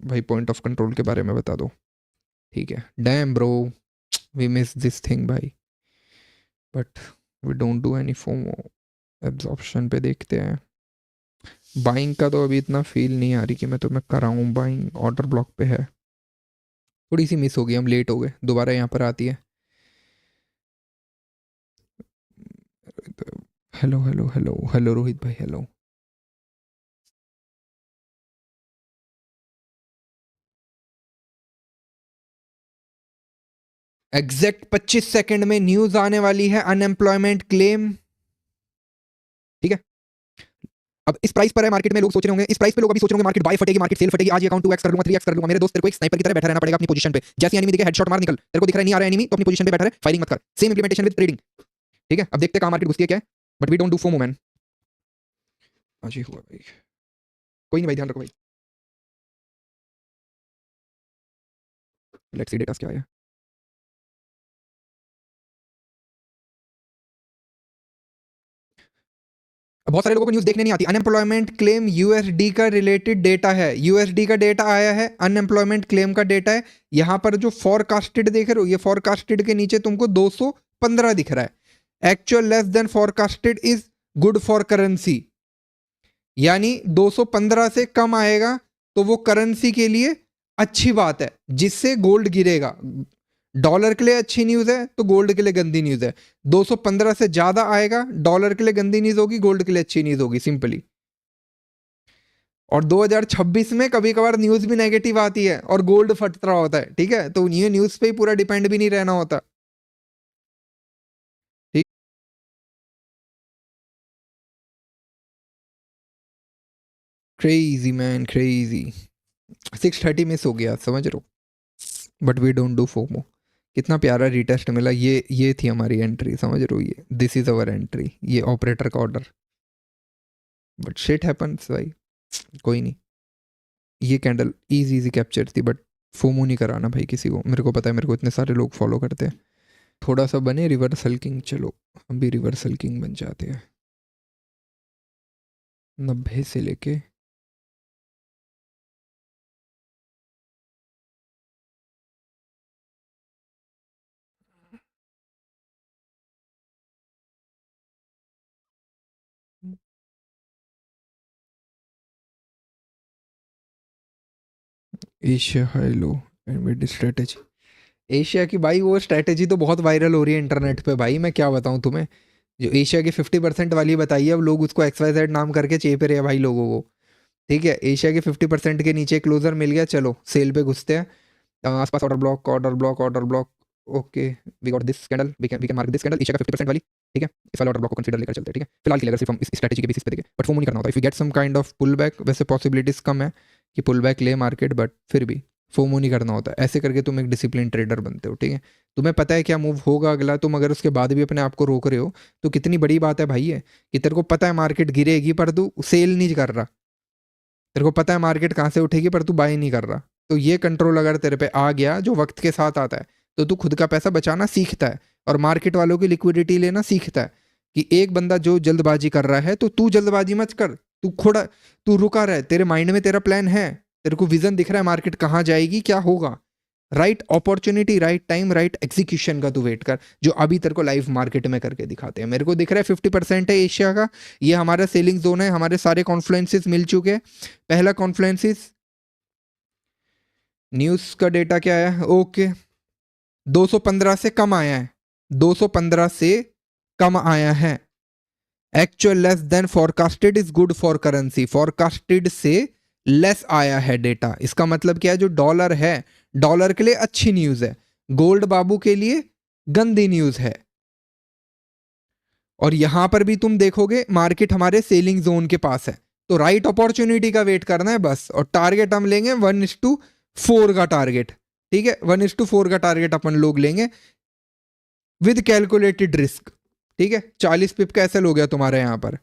भाई point of control के बारे में बता दो। ठीक है, damn bro, we miss this thing भाई, but we don't do any FOMO. Absorption पे देखते हैं। बाइंग का तो अभी इतना फील नहीं आ रही कि मैं तुम्हें कराऊं। बाइंग ऑर्डर ब्लॉक पे है, थोड़ी सी मिस हो गई, हम लेट हो गए, दोबारा यहाँ पर आती है। Hello hello hello hello Rohit भाई, हेलो। एग्जैक्ट 25 सेकंड में न्यूज आने वाली है, अनएम्प्लॉयमेंट क्लेम। ठीक है, अब इस प्राइस पर है मार्केट में, लोग सोच रहे होंगे इस प्राइस पे, लोग अभी सोच रहे होंगे मार्केट बाय फटेगी, मार्केट सेल फटेगी, आज ये अकाउंट 2x कर लूंगा, 3x कर लूंगा। मेरे दोस्त, तेरे को एक स्नाइपर की तरह बैठा रहना पड़ेगा अपनी पोजीशन पे। जैसे एनिमी दिखे हेडशॉट मार, निकल। तेरे को दिख रहा है नहीं आ रहा है एनिमी, तो अपनी पोजीशन पे बैठा रहे, फायरिंग मत कर। Same implementation with trading. ठीक है, अब देखते हैं कहां मार्केट घुसती है क्या है, but we don't do FOMO man. आज ही हुआ भाई, कोई नहीं भाई, ध्यान रखो भाई। लेट्स सी डेटा क्या आया। बहुत सारे लोगों को न्यूज देखने नहीं आती। अनएम्प्लॉयमेंट क्लेम यूएसडी का रिलेटेड डेटा है, यूएसडी का डेटा आया है, अनएम्प्लॉयमेंट क्लेम का डेटा है। यहां पर जो फॉरकास्टेड देख रहे हो, ये फॉरकास्टेड के नीचे तुमको 215 दिख रहा है। Actual less than forecasted is good for currency, यानी 215 से कम आएगा तो वो करेंसी के लिए अच्छी बात है, जिससे गोल्ड गिरेगा। डॉलर के लिए अच्छी न्यूज है तो गोल्ड के लिए गंदी न्यूज है। 215 से ज्यादा आएगा, डॉलर के लिए गंदी न्यूज होगी, गोल्ड के लिए अच्छी न्यूज होगी, सिंपली। और 2026 में कभी कभार न्यूज भी नेगेटिव आती है और गोल्ड फट रहा होता है। ठीक है, तो ये न्यूज पे ही पूरा डिपेंड भी नहीं रहना होता। ठीक, क्रेजी मैन क्रेजी। 630 मिस हो गया, समझ रहे हो, but we don't do FOMO. कितना प्यारा रिटेस्ट मिला, ये थी हमारी एंट्री, समझ रहे हो, ये दिस इज अवर एंट्री, ये ऑपरेटर का ऑर्डर। बट शिट हैपन्स भाई, कोई नहीं। ये कैंडल इजी इजी कैप्चर थी, बट फोमो नहीं कराना भाई किसी को, मेरे को पता है, मेरे को इतने सारे लोग फॉलो करते हैं। थोड़ा सा बने रिवर्सल किंग, चलो हम भी रिवर्सल किंग बन जाते हैं। 90 से लेके Asia high low and mid strategy. Asia की भाई वो स्ट्रेटेजी तो बहुत वायरल हो रही है इंटरनेट पे भाई, मैं क्या बताऊं तुम्हें। जो एशिया की 50% वाली बताइए, अब लोग उसको XYZ नाम करके चेप रहे हैं भाई लोगों को। ठीक है, एशिया के 50% के नीचे क्लोजर मिल गया, चलो सेल पे घुसते हैं। आसपास order block order block order block. Okay, we got this candle, we can mark this candle Asia का 50% वाली। ठीक है, इस वाले ऑर्डर ब्लॉक को कंसीडर लेकर चलते हैं। ठीक है, फिलहाल के लिए अगर सिर्फ हम इस स्ट्रेटेजी के बेसिस पे देखें, बट फोमो नहीं करना होता। If you get some kind of pull back, वैसे पॉसिबिलिटीज कम है कि पुल बैक ले मार्केट, बट फिर भी फोमो नहीं करना होता। ऐसे करके तुम एक डिसिप्लिन ट्रेडर बनते हो। ठीक है, तुम्हें पता है क्या मूव होगा अगला, तुम अगर उसके बाद भी अपने आप को रोक रहे हो तो कितनी बड़ी बात है भाई ये, कि तेरे को पता है मार्केट गिरेगी पर तू सेल नहीं कर रहा। तेरे को पता है मार्केट कहाँ से उठेगी पर तू बाय नहीं कर रहा। तो ये कंट्रोल अगर तेरे पे आ गया, जो वक्त के साथ आता है, तो तू खुद का पैसा बचाना सीखता है और मार्केट वालों की लिक्विडिटी लेना सीखता है। कि एक बंदा जो जल्दबाजी कर रहा है तो तू जल्दबाजी मत कर, तू खोड़ा, तू रुका रहे, तेरे माइंड में तेरा प्लान है, तेरे को विजन दिख रहा है मार्केट कहाँ जाएगी, क्या होगा। Right opportunity, right time, right execution का तू वेट कर, जो अभी तेरे को लाइव मार्केट में करके दिखाते हैं। मेरे को दिख रहा है 50% है एशिया का, ये हमारा सेलिंग जोन है, हमारे सारे कॉन्फ्लुएंसेस मिल चुके हैं। पहला कॉन्फ्लुएंसेस, न्यूज का डेटा क्या है, ओके, 215 से कम आया है, 215 से कम आया है। Actual less than forecasted is good for currency, forecasted से लेस आया है डेटा। इसका मतलब क्या है, जो डॉलर है, डॉलर के लिए अच्छी न्यूज है, गोल्ड बाबू के लिए गंदी न्यूज है। और यहां पर भी तुम देखोगे मार्केट हमारे सेलिंग जोन के पास है, तो राइट अपॉर्चुनिटी का वेट करना है बस। और टारगेट हम लेंगे 1:4 का टारगेट। ठीक है, 1:4 का टारगेट अपन लोग लेंगे विद कैलकुलेटेड रिस्क। ठीक है, 40 पिप का एसएल हो गया तुम्हारे यहां पर।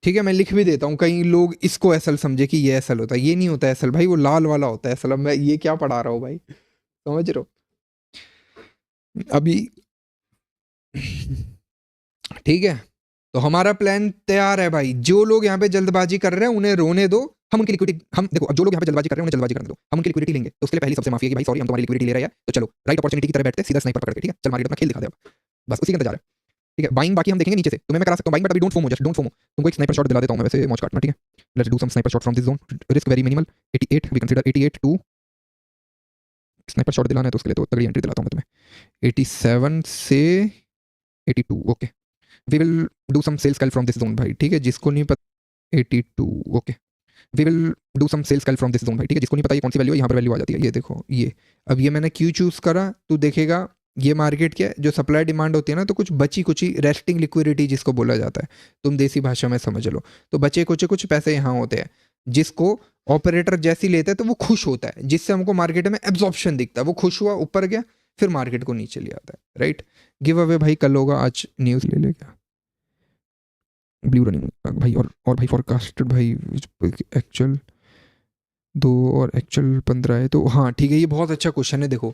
ठीक है, मैं लिख भी देता हूं, कई लोग इसको एसएल समझे कि ये एसएल होता है, ये नहीं होता एसएल भाई, वो लाल वाला होता है एसएल। अब मैं ये क्या पढ़ा रहा हूं भाई, समझ रहे हो अभी। ठीक है, तो हमारा प्लान तैयार है भाई। जो लोग यहाँ पे जल्दबाजी कर रहे हैं उन्हें रोने दो, हम उनकी लिक्विडिटी, हम देखो अब जो लोग यहाँ पे जल्दबाजी कर रहे हैं उन्हें जल्दबाजी करने दो, हम उनकी लिक्विडिटी लेंगे। तो उसके लिए पहली सबसे माफी है कि भाई सॉरी हम तुम्हारी लिक्विडिटी ले रहे हैं, तो चलो राइट अपॉर्चुनिटी की तरह बैठते सीधा स्नाइपर पकड़ के, ठीक है चल मार्केट में खेल दिखा दे अब, बस उसी के अंदर जा रहा है। ठीक है बाइंग बाकी हम देखेंगे नीचे से, तुम्हें मैं करा सकता हूँ बाइंग, बट अभी don't FOMO, just don't FOMO. तुमको एक स्नाइपर शॉट दिला देता हूँ मैं वैसे मौज काटना, ठीक है let's do some sniper shot from this zone, risk very minimal. 88 we consider 88 to sniper shot दिलाना है तो उसके लिए तो तगड़ी एंट्री दिलाता हूँ मैं तुम्हें। 87 से 82 okay, we will do some sales कल फ्रॉम दिस जोन भाई, ठीक है जिसको नहीं पता 82 okay, we will do some sales कल फ्रॉम दिस जोन भाई, ठीक है जिसको नहीं पता ये कौन सी वैल्यू है, यहाँ पर वैल्यू आ जाती है, ये देखो ये। अब ये मैंने क्यों चूज करा, तू देखेगा ये मार्केट क्या है, जो सप्लाई डिमांड होती है ना, तो कुछ बची कुछ रेस्टिंग लिक्विडिटी जिसको बोला जाता है, तुम देसी भाषा में समझ लो, तो बचे कुछ पैसे यहाँ होते हैं जिसको ऑपरेटर जैसी लेते हैं तो वो खुश होता है, जिससे हमको मार्केट में एब्जॉर्प्शन दिखता है, वो खुश हुआ ऊपर गया फिर मार्केट को नीचे ले आता है, राइट। गिव अवे भाई कल होगा, आज न्यूज़ ले लेगा ब्लू रनिंग भाई, और भाई फॉरकास्टेड भाई एक्चुअल 2 और एक्चुअल 15 है, तो हाँ ठीक है ये बहुत अच्छा क्वेश्चन है देखो।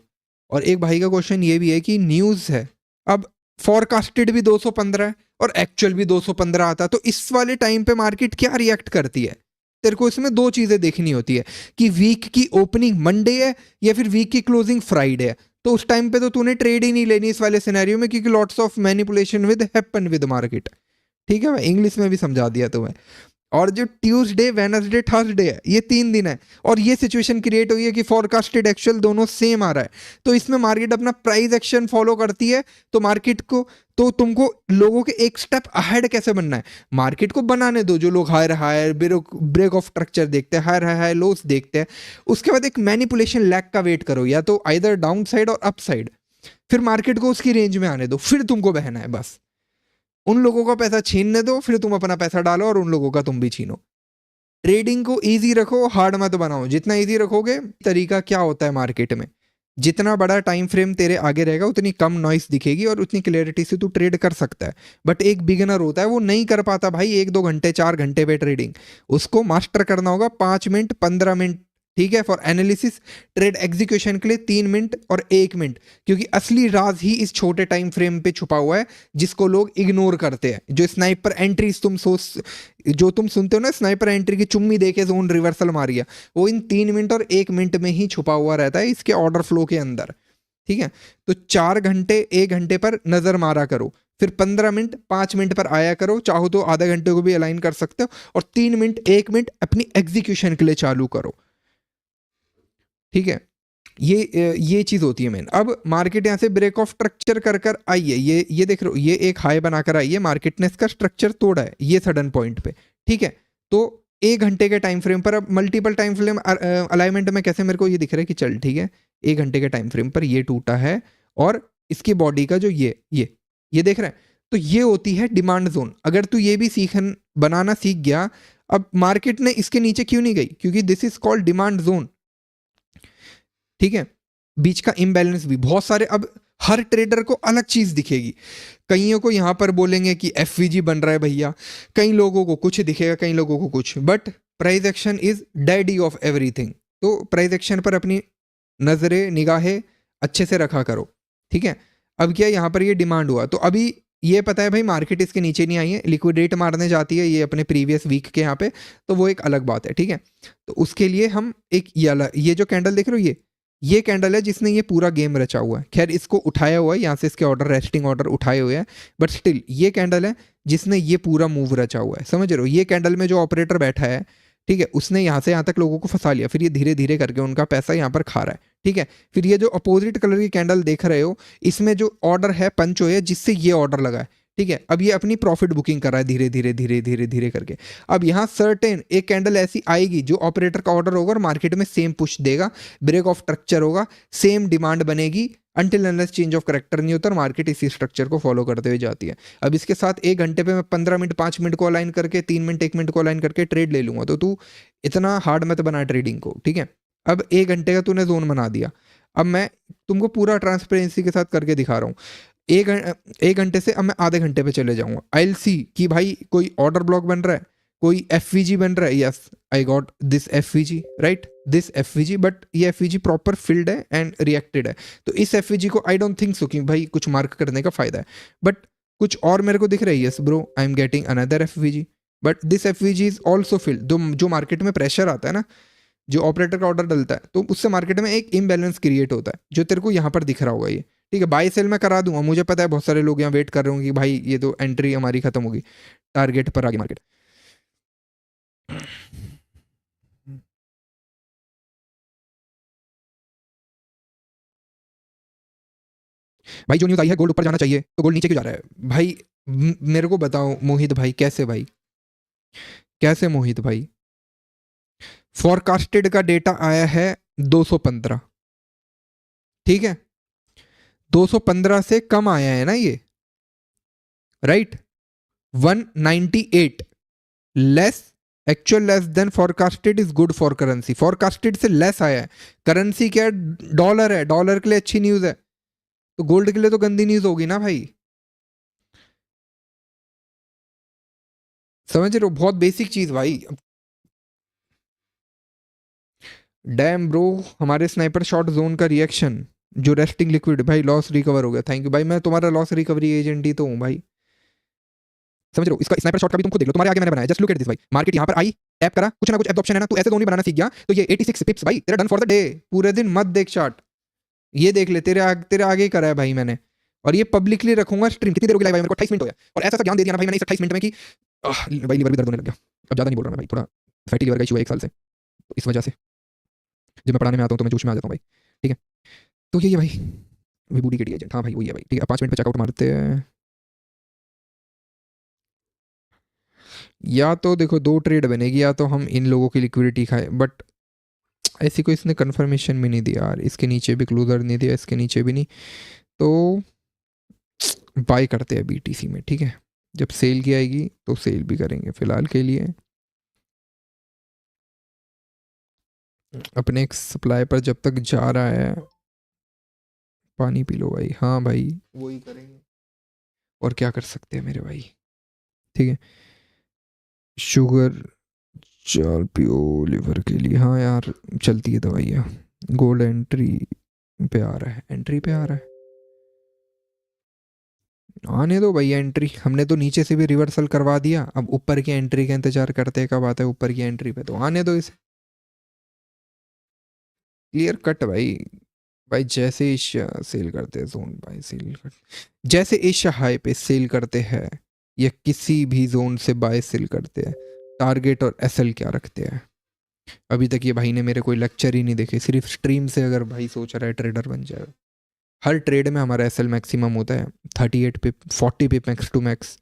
और एक भाई का क्वेश्चन ये भी है कि न्यूज़ है, अब फॉरकास्टेड भी 215 है और एक्चुअल भी 215 आता है, तो इस वाले टाइम पे मार्केट क्या रिएक्ट करती है, तेरे को इसमें दो चीज़ें देखनी होती है कि वीक की ओपनिंग मंडे है या फिर वीक की क्लोजिंग फ्राइडे है। तो उस टाइम पे तो तूने ट्रेड ही नहीं लेनी इस वाले सिनेरियो में, क्योंकि lots of manipulation with happen with market, ठीक है मैं इंग्लिश में भी समझा दिया तुम्हें। और जो ट्यूसडे वेडनेसडे थर्सडे है ये 3 दिन है, और ये सिचुएशन क्रिएट हुई है कि फॉरकास्टेड एक्चुअल दोनों सेम आ रहा है, तो इसमें मार्केट अपना प्राइस एक्शन फॉलो करती है। तो मार्केट को तो तुमको लोगों के एक स्टेप अहेड कैसे बनना है, मार्केट को बनाने दो, जो लोग higher higher break of structure देखते हैं, हायर हायर लोस देखते हैं, उसके बाद एक मैनिपुलेशन लैग का वेट करो, या तो आइदर डाउन साइड और अप साइड, फिर मार्केट को उसकी रेंज में आने दो, फिर तुमको बहना है बस। उन लोगों का पैसा छीनने दो, फिर तुम अपना पैसा डालो, और उन लोगों का तुम भी छीनो। ट्रेडिंग को इजी रखो, हार्ड मत बनाओ, जितना इजी रखोगे। तरीका क्या होता है मार्केट में, जितना बड़ा टाइम फ्रेम तेरे आगे रहेगा उतनी कम नॉइस दिखेगी और उतनी क्लैरिटी से तू ट्रेड कर सकता है। बट एक बिगिनर होता है वो नहीं कर पाता भाई 1-2 घंटे 4 घंटे पे ट्रेडिंग, उसको मास्टर करना होगा 5 मिनट 15 मिनट, ठीक है। फॉर एनालिसिस ट्रेड एग्जीक्यूशन के लिए 3 मिनट और 1 मिनट, क्योंकि असली राज ही इस छोटे टाइम फ्रेम पे छुपा हुआ है जिसको लोग इग्नोर करते हैं। जो स्नाइपर एंट्रीज जो तुम सुनते हो ना, स्नाइपर एंट्री की चुम्मी देके जोन रिवर्सल मारिया, वो इन 3 मिनट और 1 मिनट में ही छुपा हुआ रहता है इसके ऑर्डर फ्लो के अंदर, ठीक है। तो 4 घंटे 1 घंटे पर नजर मारा करो, फिर 15 मिनट 5 मिनट पर आया करो, चाहो तो आधा घंटे को भी अलाइन कर सकते हो, और 3 मिनट 1 मिनट अपनी एग्जीक्यूशन के लिए चालू करो, ठीक है। ये चीज होती है मेन। अब मार्केट यहाँ से ब्रेक ऑफ स्ट्रक्चर कर आई है, ये देख रहे हो, ये एक हाई बनाकर आई है, मार्केट ने इसका स्ट्रक्चर तोड़ा है ये सडन पॉइंट पे, ठीक है। तो 1 घंटे के टाइम फ्रेम पर, अब मल्टीपल टाइम फ्रेम अलाइनमेंट में कैसे मेरे को ये दिख रहा है कि चल ठीक है 1 घंटे के टाइम फ्रेम पर ये टूटा है, और इसकी बॉडी का जो ये देख रहा है, तो ये होती है डिमांड जोन। अगर तू ये भी बनाना सीख गया, अब मार्केट ने इसके नीचे क्यों नहीं गई, क्योंकि this is called demand zone, ठीक है। बीच का इम्बैलेंस भी बहुत सारे, अब हर ट्रेडर को अलग चीज दिखेगी, कईयों को यहां पर बोलेंगे कि एफवीजी बन रहा है भैया, कई लोगों को कुछ दिखेगा, कई लोगों को कुछ, but price action is daddy of everything. तो प्राइस एक्शन पर अपनी नजरें निगाहें अच्छे से रखा करो, ठीक है। अब क्या यहाँ पर ये डिमांड हुआ, तो अभी ये पता है भाई मार्केट इसके नीचे नहीं आई है, लिक्विडेट मारने जाती है ये अपने प्रीवियस वीक के यहाँ पे, तो वो एक अलग बात है, ठीक है। तो उसके लिए हम एक ये जो कैंडल देख रहे हो, ये कैंडल है जिसने ये पूरा गेम रचा हुआ है। खैर इसको उठाया हुआ है यहाँ से, इसके ऑर्डर रेस्टिंग ऑर्डर उठाए हुए हैं, बट स्टिल ये कैंडल है जिसने ये पूरा मूव रचा हुआ है, समझ रहे हो। ये कैंडल में जो ऑपरेटर बैठा है, ठीक है, उसने यहाँ से यहाँ तक लोगों को फंसा लिया, फिर ये धीरे धीरे करके उनका पैसा यहाँ पर खा रहा है, ठीक है। फिर ये जो अपोजिट कलर की कैंडल देख रहे हो, इसमें जो ऑर्डर है पंच हुए जिससे ये ऑर्डर लगा है, ठीक है। अब ये अपनी प्रॉफिट बुकिंग कर रहा है धीरे धीरे धीरे धीरे धीरे करके। अब यहाँ सर्टेन एक कैंडल ऐसी आएगी जो ऑपरेटर का ऑर्डर होगा और मार्केट में सेम पुश देगा, ब्रेक ऑफ स्ट्रक्चर होगा, सेम डिमांड बनेगी, until unless change of character नहीं होता और मार्केट इसी स्ट्रक्चर को फॉलो करते हुए जाती है। अब इसके साथ 1 घंटे पे मैं 15 मिनट 5 मिनट को अलाइन करके 3 मिनट 1 मिनट को अलाइन करके ट्रेड ले लूंगा, तो तू इतना हार्ड मत बना ट्रेडिंग को, ठीक है। अब 1 घंटे का तूने जोन बना दिया, अब मैं तुमको पूरा ट्रांसपेरेंसी के साथ करके दिखा रहा हूँ। 1 घंटे से अब मैं आधे घंटे पे चले जाऊंगा, आई विल सी कि भाई कोई ऑर्डर ब्लॉक बन रहा है, कोई एफवीजी बन रहा है, yes I got this FVG, right, this FVG, but ये एफवीजी प्रॉपर फिल्ड है एंड रिएक्टेड है, तो इस एफवीजी को आई डोंट थिंक सो कि भाई कुछ मार्क करने का फायदा है। बट कुछ और मेरे को दिख रही है, yes bro I am getting another FVG, but this FVG is also field. जो मार्केट में प्रेशर आता है ना, जो ऑपरेटर का ऑर्डर डलता है, तो उससे मार्केट में एक इम्बैलेंस क्रिएट होता है, जो तेरे को यहाँ पर दिख रहा होगा ये। ठीक है, बाई सेल मैं करा दूंगा, मुझे पता है बहुत सारे लोग यहाँ वेट कर रहे होंगे कि भाई ये तो एंट्री हमारी खत्म होगी, टारगेट पर आ गई मार्केट। भाई जो न्यूज़ आई है गोल्ड ऊपर जाना चाहिए, तो गोल्ड नीचे क्यों जा रहा है भाई? मेरे को बताओ मोहित भाई, कैसे भाई, कैसे मोहित भाई? फॉरकास्टेड का डेटा आया है 215, ठीक है, 215 से कम आया है ना ये, right? 198 less, actual less than forecasted is good for currency. Forecasted से लेस आया है, करेंसी क्या है? डॉलर है, डॉलर के लिए अच्छी न्यूज है, तो गोल्ड के लिए तो गंदी न्यूज होगी ना भाई। समझ रहे हो? बहुत बेसिक चीज भाई। डैम ब्रो, हमारे स्नाइपर शॉट जोन का रिएक्शन, जो रेस्टिंग लिक्विड भाई, लॉस रिकवर हो गया, थैंक यू भाई, मैं तुम्हारा लॉस रिकवरी एजेंट ही तो हूँ भाई। समझ रहे हो? इसका स्नाइपर शॉट का भी तुम खुद देख लो, तुम्हारे आगे मैंने बनाया, जस्ट लुक एट दिस भाई। मार्केट यहाँ पर आई, टैप करा, कुछ ना कुछ एब्जॉर्प्शन है ना, तू ऐसे जोन ही बनाना सीख गया, तो ये 86 पिप्स भाई तेरा डन फॉर द डे। पूरे दिन मत देख चार्ट, ये देख ले, तेरे आगे ही करा है भाई मैंने, और ये पब्लिकली रखूंगा स्ट्रीम। कितनी देर होगी लाइव भाई? मेरे को 28 मिनट हो गया, और ऐसा ज्ञान दे दिया ना भाई मैंने इस 28 मिनट में कि भाई लीवर भी दर्द होने लग गया। अब ज़्यादा नहीं बोल रहा मैं भाई, थोड़ा फैटी लीवर का इशू है 1 साल से, तो इस वजह से जब मैं पढ़ाने में आता हूँ तो मैं जोश में आ जाता हूँ भाई। ठीक है, तो यही है भाई, विभूति के एजेंट, हाँ भाई वही है भाई। ठीक है, अब 5 मिनट पे चेकआउट मारते हैं। या तो देखो 2 ट्रेड बनेगी, या तो हम इन लोगों की लिक्विडिटी खाए, बट ऐसी कोई इसने कंफर्मेशन भी नहीं दिया यार, इसके नीचे भी क्लोजर नहीं दिया, इसके नीचे भी नहीं, तो बाय करते हैं बीटीसी में। ठीक है, जब सेल की आएगी तो सेल भी करेंगे, फिलहाल के लिए अपने एक सप्लाई पर जब तक जा रहा है। पानी पी लो भाई, हाँ भाई वही करेंगे, और क्या कर सकते हैं मेरे भाई। ठीक है, शुगर चल पियो लिवर के लिए, हाँ यार चलती है दवाइयाँ। गोल्ड एंट्री पे आ रहा है, एंट्री पे आ रहा है, आने दो भैया एंट्री। हमने तो नीचे से भी रिवर्सल करवा दिया, अब ऊपर की एंट्री का इंतजार करते हैं, कब आता है ऊपर की एंट्री पे, तो आने दो इसे। क्लियर कट भाई। भाई जैसे एशिया सेल करते हैं जोन भाई, सेल कर, जैसे एशिया हाई पे सेल करते हैं, या किसी भी जोन से बाय सेल करते हैं, टारगेट और एसएल क्या रखते हैं? अभी तक ये भाई ने मेरे कोई लेक्चर ही नहीं देखे, सिर्फ स्ट्रीम से अगर भाई सोच रहा है ट्रेडर बन जाएगा। हर ट्रेड में हमारा एसएल मैक्सिमम होता है 38 पिप, 40 पिप मैक्स टू मैक्स,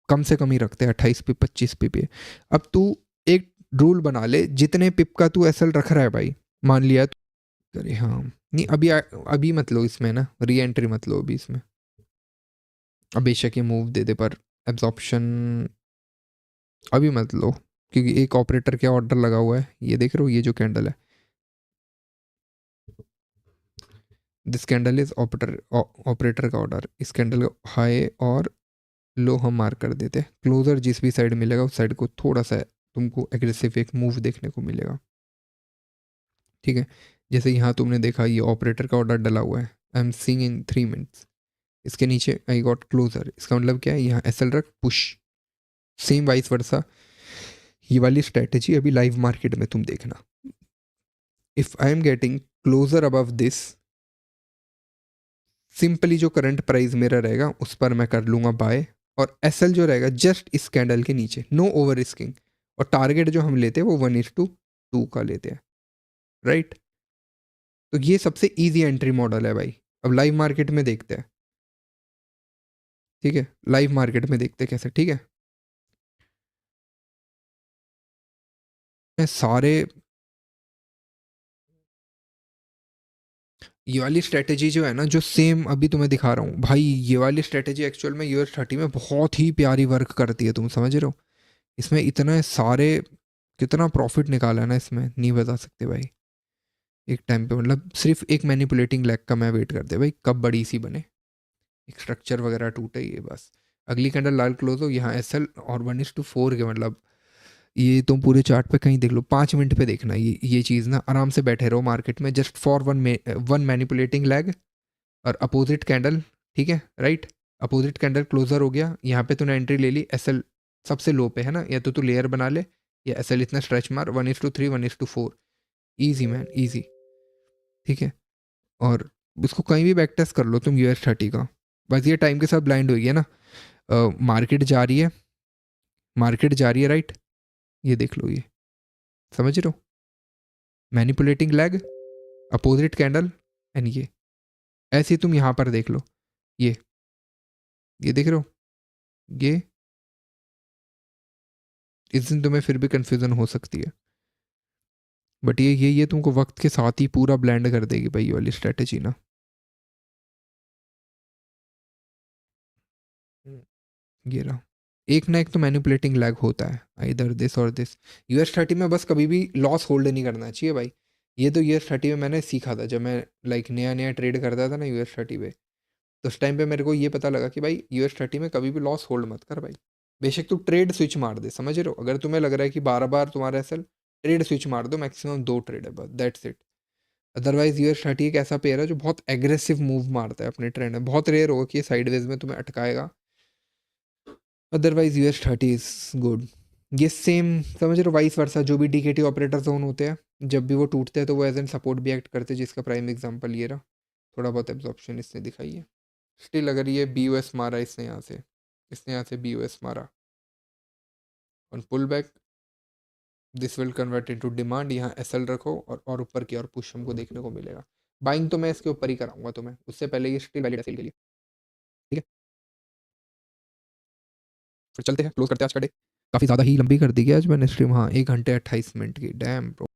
कम से कम ही रखते हैं 28 पिप 25 पिप ये। अब तू एक रूल बना ले, जितने पिप का तू एसएल रख रहा है भाई, मान लिया करे, हाँ नहीं अभी अभी मत लो इसमें ना, री एंट्री मत लो अभी इसमें, अब बेशक ये मूव दे दे, पर एब्जॉर्प्शन अभी मत लो, क्योंकि एक ऑपरेटर का ऑर्डर लगा हुआ है, ये देख रहे हो, ये जो कैंडल है, दिस कैंडल इज ऑपरेटर का ऑर्डर, इस कैंडल का हाई और लो हम मार्क कर देते हैं, क्लोजर जिस भी साइड मिलेगा उस साइड को थोड़ा सा तुमको एग्रेसिव एक मूव देखने को मिलेगा। ठीक है, जैसे यहाँ तुमने देखा ये ऑपरेटर का ऑर्डर डला हुआ है, I am seeing in 3 minutes, इसके नीचे आई गॉट क्लोजर, इसका मतलब क्या है, यहाँ एसएल रख पुश, सेम वाइस वर्सा। ये वाली स्ट्रेटेजी अभी लाइव मार्केट में तुम देखना, if I am getting closure above this, simply जो करंट प्राइस मेरा रहेगा उस पर मैं कर लूँगा बाय, और एसएल जो रहेगा जस्ट इस कैंडल के नीचे, नो ओवर रिस्किंग, और टारगेट जो हम लेते हैं वो 1:2 का लेते हैं, राइट? तो ये सबसे इजी एंट्री मॉडल है भाई। अब लाइव मार्केट में देखते हैं, ठीक है, लाइव मार्केट में देखते हैं कैसे। ठीक है, मैं सारे ये वाली स्ट्रेटेजी जो है ना, जो सेम अभी तुम्हें दिखा रहा हूँ भाई, ये वाली स्ट्रेटेजी एक्चुअल में US30 में बहुत ही प्यारी वर्क करती है, तुम समझ रहे हो? इसमें इतने सारे, कितना प्रॉफिट निकाला है ना इसमें, नहीं बता सकते भाई। एक टाइम पे मतलब सिर्फ एक मैनिपुलेटिंग लेग का मैं वेट करते भाई, कब बड़ी सी बने, एक स्ट्रक्चर वगैरह टूटे, ये बस। अगली कैंडल लाल क्लोज हो, यहाँ एसएल और 1:4 के, मतलब ये तुम पूरे चार्ट पे कहीं देख लो, 5 मिनट पे देखना, ये चीज़ ना, आराम से बैठे रहो मार्केट में, just for one manipulating lag और अपोजिट कैंडल। ठीक है, राइट? अपोजिट कैंडल क्लोजर हो गया, यहाँ पे तूने एंट्री ले ली, एसएल सबसे लो पे है ना, या तो तू लेयर बना ले या एसएल इतना स्ट्रेच मार, 1:3 1:4, ईजी मैन ईजी, ठीक है। और इसको कहीं भी बैक टेस्ट कर लो तुम US30 का, बस ये टाइम के साथ ब्लाइंड हुई है ना। मार्केट जा रही है, मार्केट जा रही है राइट, ये देख लो, ये समझ रहे हो, manipulating lag, opposite candle and ये, ऐसे ही तुम यहाँ पर देख लो, ये देख रहे हो, ये इस दिन तुम्हें फिर भी कंफ्यूजन हो सकती है, बट ये तुमको वक्त के साथ ही पूरा ब्लेंड कर देगी भाई ये वाली स्ट्रेटेजी ना। ये रहा, एक ना एक तो मैनिपुलेटिंग लैग होता है, इधर दिस और दिस। US30 में बस कभी भी लॉस होल्ड नहीं करना चाहिए भाई, ये तो US30 में मैंने सीखा था, जब मैं लाइक नया नया ट्रेड करता था ना US30 पे, तो उस टाइम पे मेरे को ये पता लगा कि भाई US30 में कभी भी लॉस होल्ड मत कर भाई, बेशक तू ट्रेड स्विच मार दे, समझ रहे हो, अगर तुम्हें लग रहा है कि 12 बार तुम्हारा एसएल, ट्रेड स्विच मार दो, मैक्सिमम 2 ट्रेड है बस, दैट्स इट। अदरवाइज US30 एक ऐसा पेयर है जो बहुत एग्रेसिव मूव मारता है अपने ट्रेंड में, बहुत रेयर होगा कि ये साइडवेज में तुम्हें अटकाएगा, अदरवाइज US30 इज गुड। ये सेम समझ रहे हो, वाइस वर्सा, जो भी डीकेटी ऑपरेटर जोन होते हैं जब भी वो टूटते हैं तो वो एज एन सपोर्ट भी एक्ट करते हैं, जिसका प्राइम एग्जांपल ये रहा, थोड़ा बहुत एब्जॉर्प्शन इसने दिखाई है। स्टिल अगर ये BOS मारा इसने यहाँ से, इसने यहाँ से BOS मारा on pull back, this will convert into demand, यहाँ एसएल रखो और ऊपर की और पुश हमको देखने को मिलेगा। बाइंग तो मैं इसके ऊपर ही कराऊंगा तुम्हें, उससे पहले ये स्टिल वैलिड एसएल के लिए, ठीक है। फिर चलते हैं, क्लोज करते हैं आज का डे, काफ़ी ज़्यादा ही लंबी कर दी गई आज मैंने स्ट्रीम, हाँ 1 घंटे 28 मिनट की, डैम ब्रो।